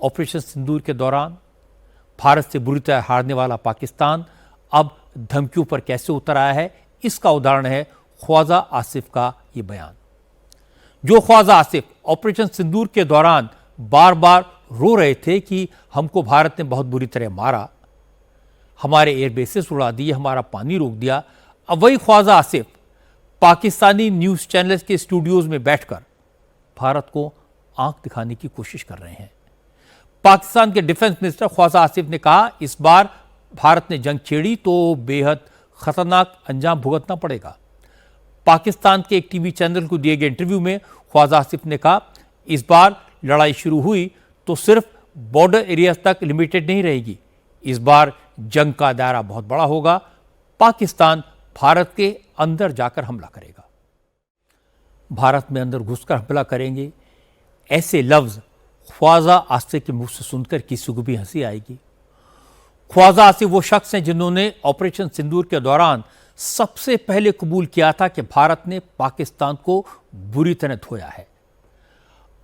Operation सिंदूर के दौरान भारत से बुरी तरह हारने वाला पाकिस्तान अब धमकियों पर कैसे उतर आया है, इसका उदाहरण है ख्वाजा आसिफ का ये बयान। जो ख्वाजा आसिफ ऑपरेशन सिंदूर के दौरान बार बार रो रहे थे कि हमको भारत ने बहुत बुरी तरह मारा, हमारे एयरबेसेस उड़ा दिए, हमारा पानी रोक दिया, अब वही ख्वाजा आसिफ पाकिस्तानी न्यूज़ चैनल्स के स्टूडियोज में बैठकर भारत को आंख दिखाने की कोशिश कर रहे हैं। पाकिस्तान के डिफेंस मिनिस्टर ख्वाजा आसिफ ने कहा, इस बार भारत ने जंग छेड़ी तो बेहद खतरनाक अंजाम भुगतना पड़ेगा। पाकिस्तान के एक टीवी चैनल को दिए गए इंटरव्यू में ख्वाजा आसिफ ने कहा, इस बार लड़ाई शुरू हुई तो सिर्फ बॉर्डर एरियाज तक लिमिटेड नहीं रहेगी, इस बार जंग का दायरा बहुत बड़ा होगा, पाकिस्तान भारत के अंदर जाकर हमला करेगा, भारत में अंदर घुसकर हमला करेंगे। ऐसे लफ्ज ख्वाजा आसिफ के मुंह से सुनकर किसी को भी हंसी आएगी। ख्वाजा आसिफ वो शख्स हैं जिन्होंने ऑपरेशन सिंदूर के दौरान सबसे पहले कबूल किया था कि भारत ने पाकिस्तान को बुरी तरह धोया है।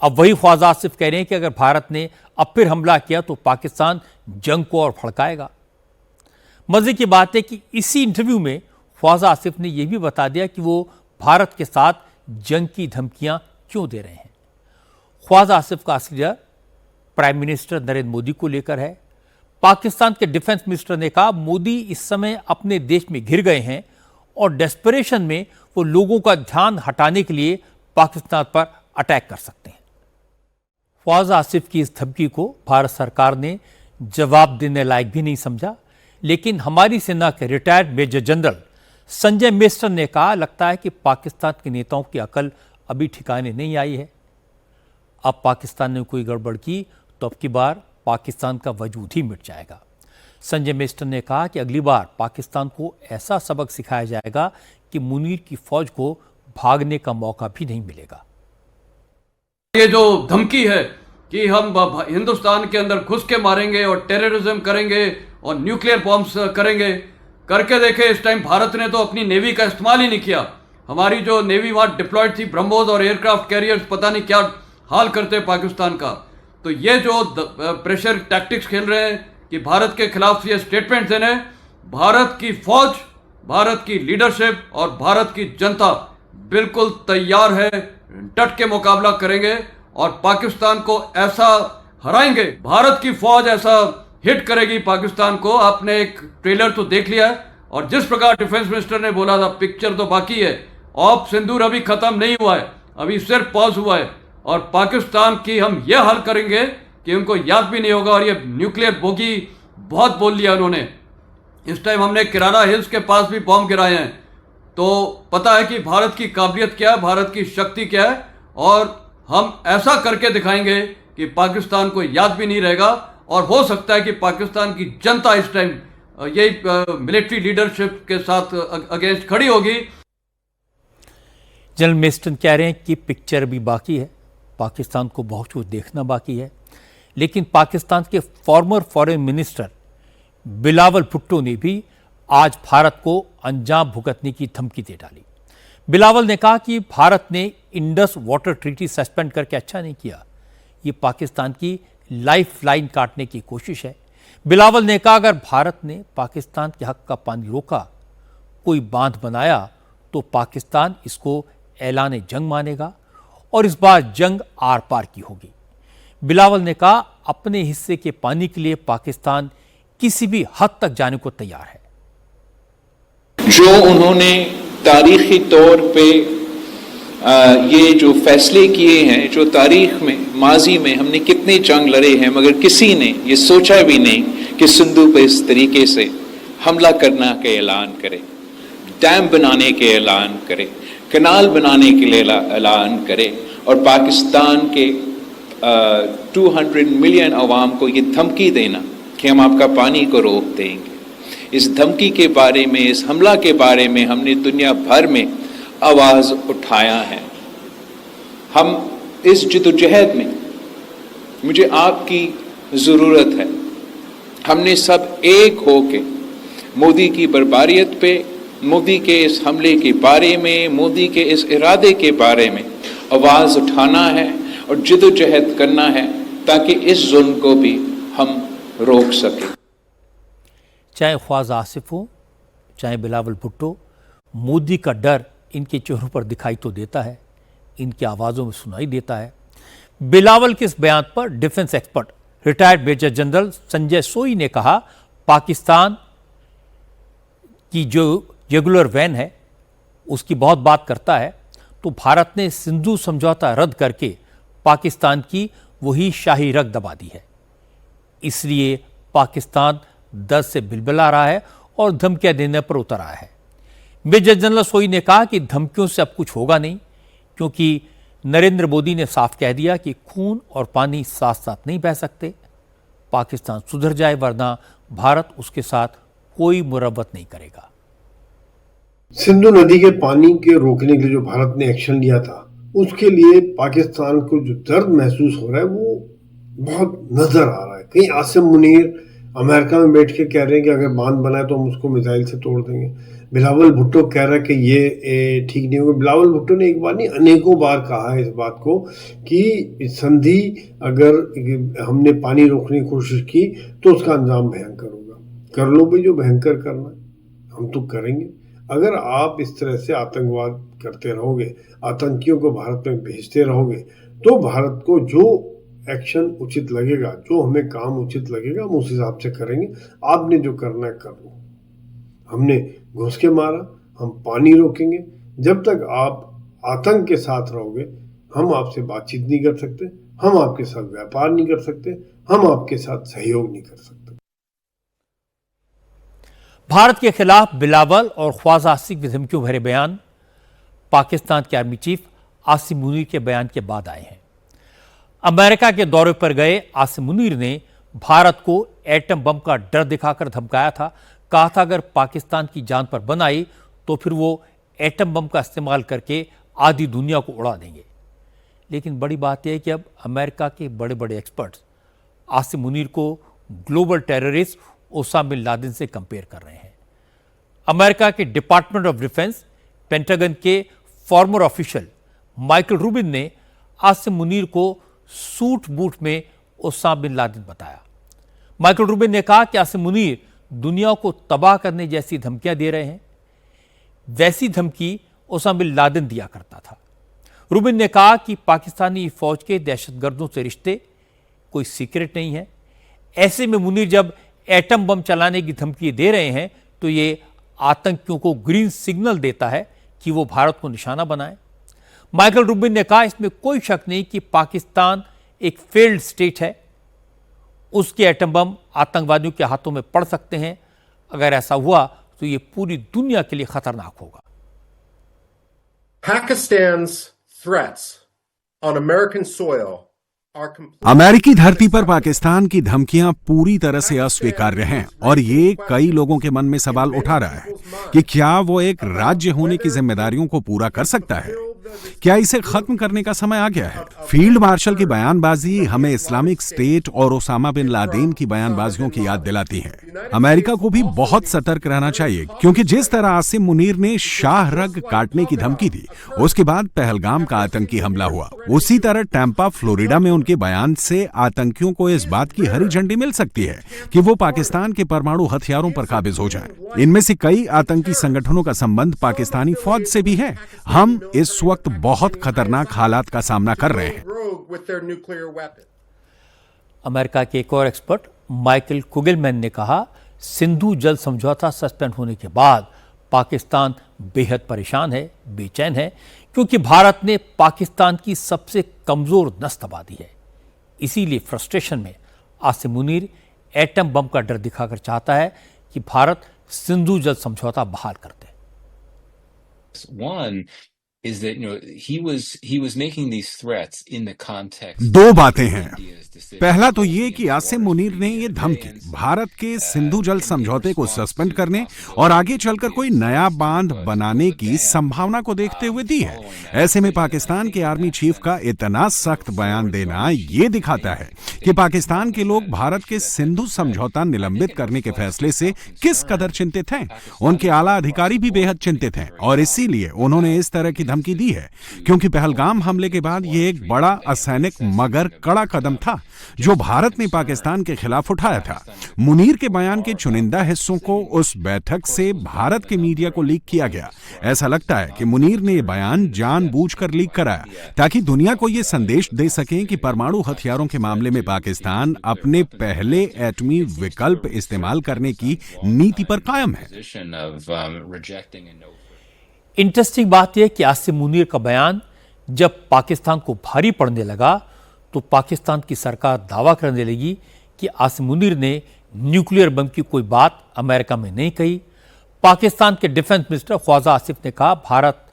अब वही ख्वाजा आसिफ कह रहे हैं कि अगर भारत ने अब फिर हमला किया तो पाकिस्तान जंग को और भड़काएगा। मजे की बात है कि इसी इंटरव्यू में ख्वाजा आसिफ ने यह भी बता दिया कि वो भारत के साथ जंग की धमकियां क्यों दे रहे हैं। ख्वाजा आसिफ का असली डर प्राइम मिनिस्टर नरेंद्र मोदी को लेकर है। पाकिस्तान के डिफेंस मिनिस्टर ने कहा, मोदी इस समय अपने देश में घिर गए हैं और डेस्परेशन में वो लोगों का ध्यान हटाने के लिए पाकिस्तान पर अटैक कर सकते हैं। ख्वाजा आसिफ की इस धमकी को भारत सरकार ने जवाब देने लायक भी नहीं समझा, लेकिन हमारी सेना के रिटायर्ड मेजर जनरल संजय मिश्र ने कहा, लगता है कि पाकिस्तान के नेताओं की अकल अभी ठिकाने नहीं आई है। अब पाकिस्तान ने कोई गड़बड़ की तो अब की बार पाकिस्तान का वजूद ही मिट जाएगा। संजय मिश्र ने कहा कि अगली बार पाकिस्तान को ऐसा सबक सिखाया जाएगा कि मुनीर की फौज को भागने का मौका भी नहीं मिलेगा। ये जो धमकी है कि हम हिंदुस्तान के अंदर घुस के मारेंगे और टेररिज्म करेंगे और न्यूक्लियर बॉम्ब्स करेंगे, करके देखे। इस टाइम भारत ने तो अपनी नेवी का इस्तेमाल ही नहीं किया। हमारी जो नेवी वहाँ डिप्लॉयड थी, ब्रह्मोस और एयरक्राफ्ट कैरियर्स, पता नहीं क्या हाल करते पाकिस्तान का। तो ये जो प्रेशर टैक्टिक्स खेल रहे हैं कि भारत के खिलाफ ये स्टेटमेंट देने, भारत की फौज, भारत की लीडरशिप और भारत की जनता बिल्कुल तैयार है, डट के मुकाबला करेंगे और पाकिस्तान को ऐसा हराएंगे। भारत की फौज ऐसा हिट करेगी पाकिस्तान को। आपने एक ट्रेलर तो देख लिया है और जिस प्रकार डिफेंस मिनिस्टर ने बोला था, पिक्चर तो बाकी है। ऑप सिंदूर अभी खत्म नहीं हुआ है, अभी सिर्फ पॉज हुआ है और पाकिस्तान की हम यह हाल करेंगे कि उनको याद भी नहीं होगा। और ये न्यूक्लियर बोगी बहुत बोल लिया उन्होंने। इस टाइम हमने किराना हिल्स के पास भी बॉम्ब गिराए हैं, तो पता है कि भारत की काबिलियत क्या है, भारत की शक्ति क्या है। और हम ऐसा करके दिखाएंगे कि पाकिस्तान को याद भी नहीं रहेगा और हो सकता है कि पाकिस्तान की जनता इस टाइम यही मिलिट्री लीडरशिप के साथ अगेंस्ट खड़ी होगी। जनरल मेस्टन कह रहे हैं कि पिक्चर भी बाकी है, पाकिस्तान को बहुत कुछ देखना बाकी है। लेकिन पाकिस्तान के farmer foreign minister Bilawal Bhutto ने भी आज भारत को अंजाम भुगतने की धमकी दे डाली। बिलावल ने कहा कि भारत ने इंडस वाटर ट्रीटी सस्पेंड करके अच्छा नहीं किया, ये पाकिस्तान की लाइफ लाइन काटने की कोशिश है। बिलावल ने कहा, अगर भारत ने पाकिस्तान के हक का पानी रोका, कोई बांध बनाया, तो पाकिस्तान इसको ऐलान जंग मानेगा और इस बार जंग आर पार की होगी। बिलावल ने कहा, अपने हिस्से के पानी के लिए पाकिस्तान किसी भी हद तक जाने को तैयार है। जो उन्होंने तारीखी तौर पे ये जो फैसले किए हैं, जो तारीख में माजी में हमने कितने जंग लड़े हैं, मगर किसी ने ये सोचा भी नहीं कि सिंधु पे इस तरीके से हमला करना के ऐलान करे, डैम बनाने के ऐलान करे, कनाल बनाने के लिए ऐलान करे और पाकिस्तान के 200 मिलियन अवाम को ये धमकी देना कि हम आपका पानी को रोक देंगे। इस धमकी के बारे में, इस हमला के बारे में हमने दुनिया भर में आवाज़ उठाया है। हम इस जद्दोजहद में मुझे आपकी ज़रूरत है। हमने सब एक होके मोदी की बर्बारियत पे, मोदी के इस हमले के बारे में, मोदी के इस इरादे के बारे में आवाज़ उठाना है और जद्दोजहद करना है ताकि इस जुल्म को भी हम रोक सकें। चाहे ख्वाजा आसिफ हो, चाहे बिलावल भुट्टो, मोदी का डर इनके चेहरों पर दिखाई तो देता है, इनकी आवाज़ों में सुनाई देता है। बिलावल के इस बयान पर defence expert retired major general Sanjay Soi ने कहा, पाकिस्तान की जो रेगुलर वैन है उसकी बहुत बात करता है, तो भारत ने सिंधु समझौता रद्द करके पाकिस्तान की वही शाही रग दबा दी है। इसलिए पाकिस्तान दर्द से बिलबिला रहा है और धमकियां देने पर उतर आया है। मेजर जनरल सोई ने कहा कि धमकियों से अब कुछ होगा नहीं, क्योंकि नरेंद्र मोदी ने साफ कह दिया कि खून और पानी साथ साथ नहीं बह सकते। पाकिस्तान सुधर जाए वरना भारत उसके साथ कोई मुरव्वत नहीं करेगा। सिंधु नदी के पानी के रोकने के लिए जो भारत ने एक्शन लिया था, उसके लिए पाकिस्तान को जो दर्द महसूस हो रहा है वो बहुत नजर आ रहा है। कहीं आसिम मुनीर अमेरिका में बैठ के कह रहे हैं कि अगर बांध बनाए तो हम उसको मिसाइल से तोड़ देंगे। बिलावल भुट्टो कह रहा है कि ये ठीक नहीं होगा। बिलावल भुट्टो ने एक बार नहीं अनेकों बार कहा है इस बात को कि संधि अगर हमने पानी रोकने की कोशिश की तो उसका अंजाम भयंकर होगा। कर लो भाई जो भयंकर करना है, हम तो करेंगे। अगर आप इस तरह से आतंकवाद करते रहोगे, आतंकियों को भारत में भेजते रहोगे, तो भारत को जो एक्शन उचित लगेगा, जो हमें काम उचित लगेगा, हम उस हिसाब से करेंगे। आपने जो करना है कर लो। हमने घुस के मारा, हम पानी रोकेंगे। जब तक आप आतंक के साथ रहोगे, हम आपसे बातचीत नहीं कर सकते, हम आपके साथ व्यापार नहीं कर सकते, हम आपके साथ सहयोग नहीं कर सकते। भारत के खिलाफ बिलावल और ख्वाजा आसिफ की धमकियों भरे बयान पाकिस्तान के आर्मी चीफ आसिम मुनीर के बयान के बाद आए हैं। अमेरिका के दौरे पर गए आसिम मुनीर ने भारत को एटम बम का डर दिखाकर धमकाया था। कहा था अगर पाकिस्तान की जान पर बन आई तो फिर वो एटम बम का इस्तेमाल करके आधी दुनिया को उड़ा देंगे। लेकिन बड़ी बात यह है कि अब अमेरिका के बड़े बड़े एक्सपर्ट्स आसिम मुनीर को global terrorist Osama bin Laden से कंपेयर कर रहे हैं। अमेरिका के डिपार्टमेंट ऑफ डिफेंस पेंटागन के फॉर्मर ऑफिशियल माइकल रूबिन ने आसिम मुनीर को सूट बूट में ओसामा बिन लादेन बताया। माइकल रूबिन ने कहा कि आसिम मुनीर दुनिया को तबाह करने जैसी धमकियां दे रहे हैं, वैसी धमकी ओसामा बिन लादेन दिया करता था। रूबिन ने कहा कि पाकिस्तानी फौज के दहशतगर्दों से रिश्ते कोई सीक्रेट नहीं है। ऐसे में मुनीर जब एटम बम चलाने की धमकी दे रहे हैं तो ये आतंकियों को ग्रीन सिग्नल देता है कि वो भारत को निशाना बनाए। माइकल रूबिन ने कहा इसमें कोई शक नहीं कि पाकिस्तान एक फेल्ड स्टेट है, उसके एटम बम आतंकवादियों के हाथों में पड़ सकते हैं। अगर ऐसा हुआ तो ये पूरी दुनिया के लिए खतरनाक होगा। Pakistan's threats on American soil अमेरिकी धरती पर पाकिस्तान की धमकियां पूरी तरह से अस्वीकार्य हैं और ये कई लोगों के मन में सवाल उठा रहा है कि क्या वो एक राज्य होने की जिम्मेदारियों को पूरा कर सकता है। क्या इसे खत्म करने का समय आ गया है? फील्ड मार्शल की बयानबाजी हमें इस्लामिक स्टेट और ओसामा बिन लादेन की बयानबाजियों की याद दिलाती है। अमेरिका को भी बहुत सतर्क रहना चाहिए, क्योंकि जिस तरह आसिम मुनीर ने शाह रग काटने की धमकी दी, उसके बाद पहलगाम का आतंकी हमला हुआ। उसी तरह टैंपा फ्लोरिडा में उनके बयान से आतंकियों को इस बात की हरी झंडी मिल सकती है कि वो पाकिस्तान के परमाणु हथियारों पर काबिज हो जाएं। इनमें से कई आतंकी संगठनों का संबंध पाकिस्तानी फौज से भी है। हम इस वक्त बहुत खतरनाक हालात का सामना कर रहे हैं। अमेरिका के एक और एक्सपर्ट माइकल कुगलमैन ने कहा, सिंधु जल समझौता सस्पेंड होने के बाद पाकिस्तान बेहद परेशान है, बेचैन है, क्योंकि भारत ने पाकिस्तान की सबसे कमजोर नस दबा दी है। इसीलिए फ्रस्ट्रेशन में आसिम मुनीर एटम बम का डर दिखाकर चाहता है कि भारत सिंधु जल समझौता बहाल कर दे। दो बातें हैं। पहला तो ये कि आसिम मुनीर ने ये धमकी भारत के सिंधु जल समझौते को सस्पेंड करने और आगे चलकर कोई नया बांध बनाने की संभावना को देखते हुए दी है। ऐसे में पाकिस्तान के आर्मी चीफ का इतना सख्त बयान देना ये दिखाता है कि पाकिस्तान के लोग भारत के सिंधु समझौता निलंबित करने के फैसले से किस कदर चिंतित हैं। उनके आला अधिकारी भी बेहद चिंतित हैं और इसीलिए उन्होंने इस तरह की धमकी दी है, क्योंकि पहलगाम हमले के बाद यह एक बड़ा असैनिक मगर कड़ा कदम था जो भारत ने पाकिस्तान के खिलाफ उठाया था। मुनीर के बयान के चुनिंदा हिस्सों को उस बैठक से भारत के मीडिया को लीक किया गया। ऐसा लगता है कि मुनीर ने यह बयान जानबूझकर लीक कराया ताकि दुनिया को यह संदेश दे सकें कि परमाणु हथियारों के मामले में पाकिस्तान अपने पहले एटमी विकल्प इस्तेमाल करने की नीति पर कायम है। इंटरेस्टिंग बात यह कि आसिम मुनीर का बयान जब पाकिस्तान को भारी पड़ने लगा तो पाकिस्तान की सरकार दावा करने लगी कि आसिम मुनीर ने न्यूक्लियर बम की कोई बात अमेरिका में नहीं कही। पाकिस्तान के डिफेंस मिनिस्टर ख्वाजा आसिफ ने कहा, भारत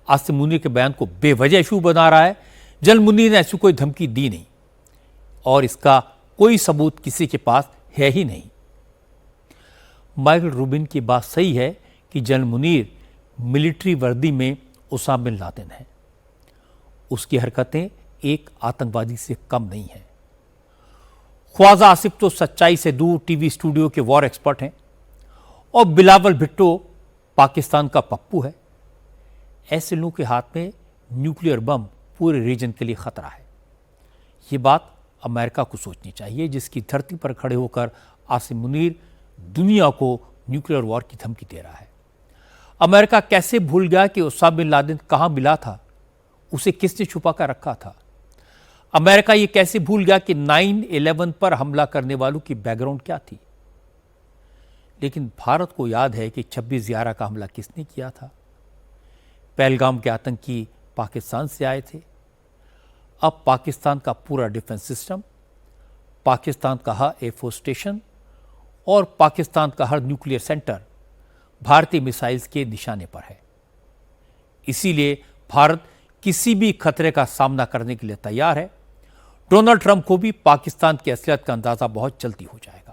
आसिम मुनीर के बयान को बेवजह इशू बना रहा है। जनरल मुनीर ने ऐसी कोई धमकी दी नहीं और इसका कोई सबूत किसी के पास है ही नहीं। माइकल रूबिन की बात सही है कि जनरल मुनीर मिलिट्री वर्दी में उसामा बिन लादेन है। उसकी हरकतें एक आतंकवादी से कम नहीं हैं। ख्वाजा आसिफ तो सच्चाई से दूर टीवी स्टूडियो के वॉर एक्सपर्ट हैं और बिलावल भुट्टो पाकिस्तान का पप्पू है। ऐसे लोगों के हाथ में न्यूक्लियर बम पूरे रीजन के लिए खतरा है। ये बात अमेरिका को सोचनी चाहिए, जिसकी धरती पर खड़े होकर आसिम मुनीर दुनिया को न्यूक्लियर वॉर की धमकी दे रहा है। अमेरिका कैसे भूल गया कि उसामा बिन लादेन कहां मिला था, उसे किसने छुपा कर रखा था। अमेरिका ये कैसे भूल गया कि 9/11 पर हमला करने वालों की बैकग्राउंड क्या थी। लेकिन भारत को याद है कि 26/11 का हमला किसने किया था। पहलगाम के आतंकी पाकिस्तान से आए थे। अब पाकिस्तान का पूरा डिफेंस सिस्टम, पाकिस्तान का हर एयरफोर्स स्टेशन और पाकिस्तान का हर न्यूक्लियर सेंटर भारतीय मिसाइल्स के निशाने पर है। इसीलिए भारत किसी भी खतरे का सामना करने के लिए तैयार है। डोनाल्ड ट्रंप को भी पाकिस्तान की असलियत का अंदाजा बहुत जल्दी हो जाएगा।